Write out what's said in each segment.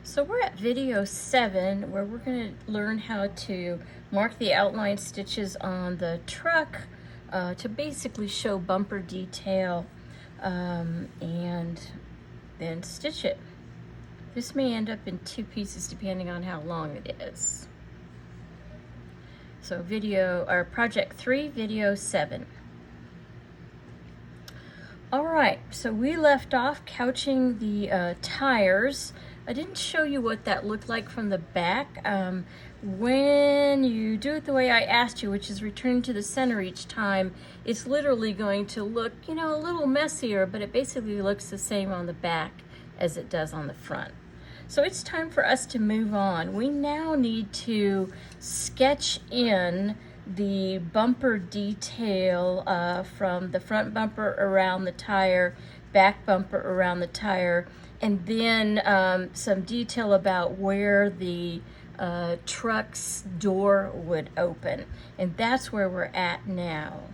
So we're at video 7 where we're going to learn how to mark the outline stitches on the truck to basically show bumper detail and then stitch it. This may end up in 2 pieces depending on how long it is. So project 3, video 7. All right, so we left off couching the tires. I didn't show you what that looked like from the back. When you do it the way I asked you, which is return to the center each time, it's literally going to look, a little messier, but it basically looks the same on the back as it does on the front. So it's time for us to move on. We now need to sketch in the bumper detail from the front bumper around the tire, back bumper around the tire, and then some detail about where the truck's door would open. And that's where we're at now.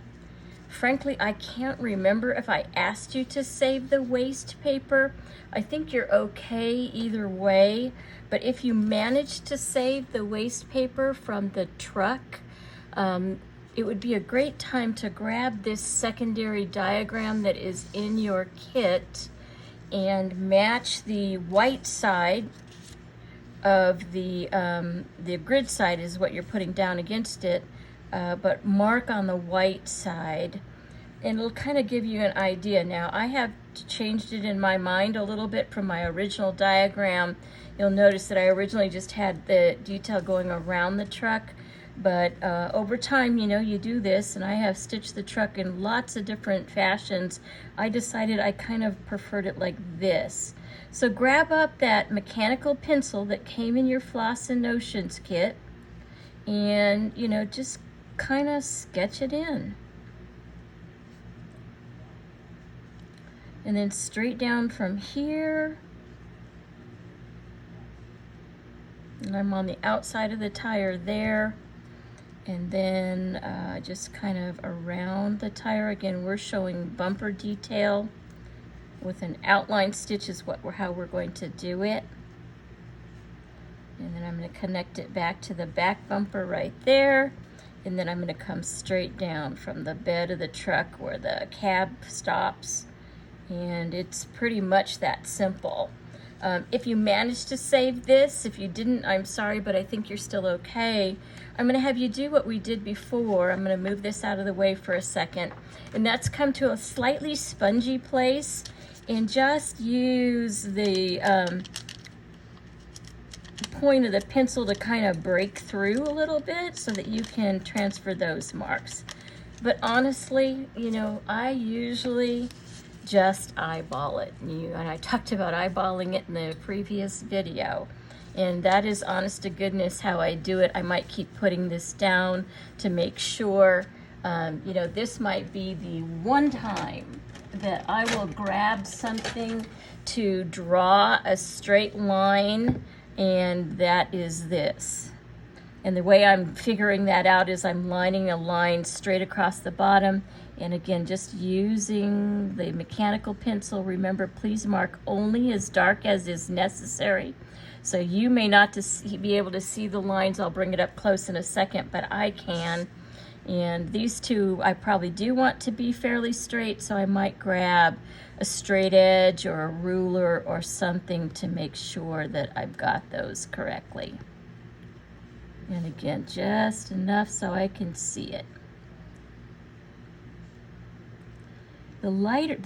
Frankly, I can't remember if I asked you to save the waste paper. I think you're okay either way, but if you manage to save the waste paper from the truck, it would be a great time to grab this secondary diagram that is in your kit and match the white side of the grid side is what you're putting down against it, but mark on the white side, and it'll kind of give you an idea. Now, I have changed it in my mind a little bit from my original diagram. You'll notice that I originally just had the detail going around the truck, but over time, you do this, and I have stitched the truck in lots of different fashions. I decided I kind of preferred it like this. So grab up that mechanical pencil that came in your Floss and Notions kit, and just kind of sketch it in. And then straight down from here, and I'm on the outside of the tire there, and then just kind of around the tire. Again, we're showing bumper detail with an outline stitch is how we're going to do it. And then I'm going to connect it back to the back bumper right there, and then I'm going to come straight down from the bed of the truck where the cab stops. And it's pretty much that simple. If you managed to save this, if you didn't, I'm sorry, but I think you're still okay. I'm gonna have you do what we did before. I'm gonna move this out of the way for a second. And that's come to a slightly spongy place, and just use the point of the pencil to kind of break through a little bit so that you can transfer those marks. But honestly, I usually just eyeball it. And I talked about eyeballing it in the previous video. And that is honest to goodness how I do it. I might keep putting this down to make sure. This might be the one time that I will grab something to draw a straight line, and that is this. And the way I'm figuring that out is I'm lining a line straight across the bottom. And again, just using the mechanical pencil. Remember, please mark only as dark as is necessary. So you may not be able to see the lines. I'll bring it up close in a second, but I can. And these two I probably do want to be fairly straight, so I might grab a straight edge or a ruler or something to make sure that I've got those correctly. And again, just enough so I can see it. The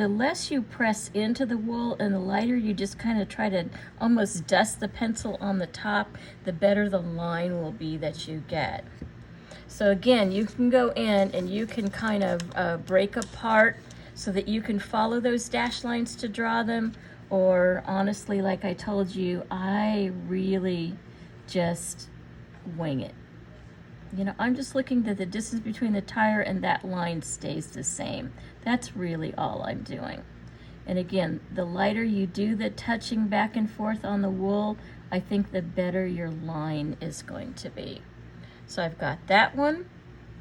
less you press into the wool and the lighter you just kind of try to almost dust the pencil on the top, the better the line will be that you get. So again, you can go in and you can kind of break apart so that you can follow those dash lines to draw them, or honestly, like I told you, I really just wing it. I'm just looking that the distance between the tire and that line stays the same. That's really all I'm doing. And again, the lighter you do the touching back and forth on the wool, I think the better your line is going to be. So I've got that one,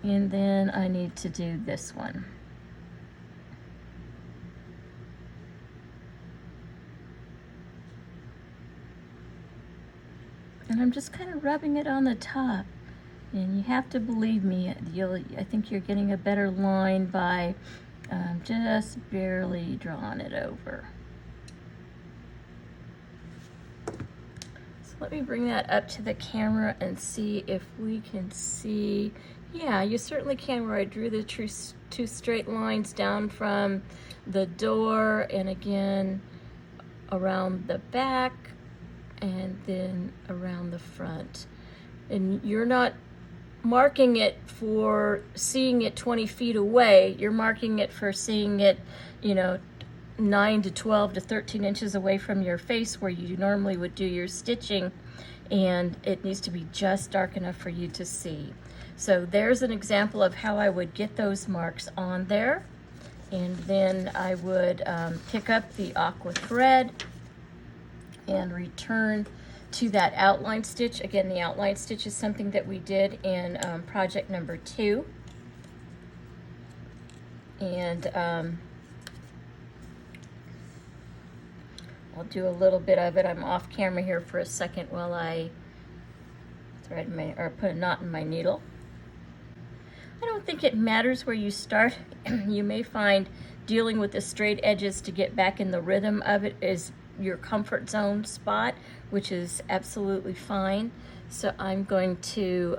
and then I need to do this one. And I'm just kind of rubbing it on the top. And you have to believe me, I think you're getting a better line by just barely drawing it over. So let me bring that up to the camera and see if we can see. Yeah, you certainly can, where I drew the two straight lines down from the door and again around the back and then around the front. And you're not marking it for seeing it 20 feet away. You're marking it for seeing it, 9 to 12 to 13 inches away from your face where you normally would do your stitching, and it needs to be just dark enough for you to see. So there's an example of how I would get those marks on there. And then I would pick up the aqua thread and return to that outline stitch. Again, the outline stitch is something that we did in project number 2. And I'll do a little bit of it. I'm off camera here for a second while I thread put a knot in my needle. I don't think it matters where you start. You may find dealing with the straight edges to get back in the rhythm of it is your comfort zone spot, which is absolutely fine. So I'm going to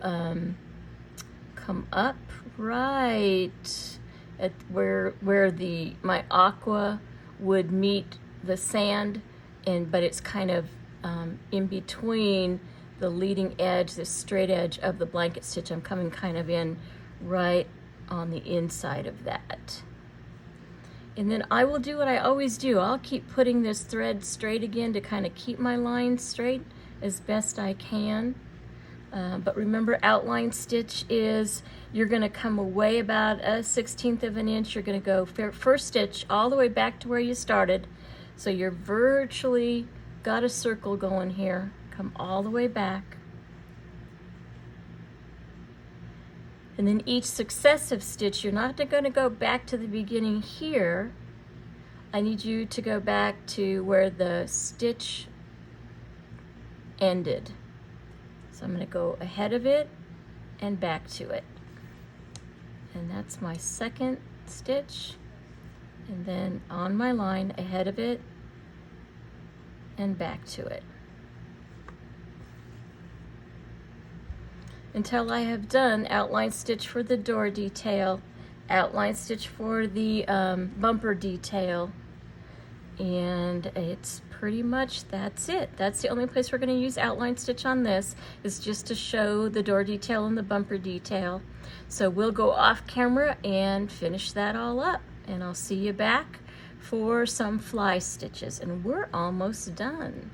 come up right at where my aqua would meet the sand, but it's kind of in between the leading edge, the straight edge of the blanket stitch. I'm coming kind of in right on the inside of that. And then I will do what I always do. I'll keep putting this thread straight again to kind of keep my lines straight as best I can. But remember, outline stitch is you're going to come away about a 1/16 of an inch. You're going to go first stitch all the way back to where you started. So you're virtually got a circle going here. Come all the way back. And then each successive stitch, you're not going to go back to the beginning here. I need you to go back to where the stitch ended. So I'm going to go ahead of it and back to it. And that's my second stitch. And then on my line, ahead of it and back to it, until I have done outline stitch for the door detail, outline stitch for the bumper detail, and it's pretty much, that's it. That's the only place we're going to use outline stitch on this, is just to show the door detail and the bumper detail. So we'll go off camera and finish that all up, and I'll see you back for some fly stitches, and we're almost done.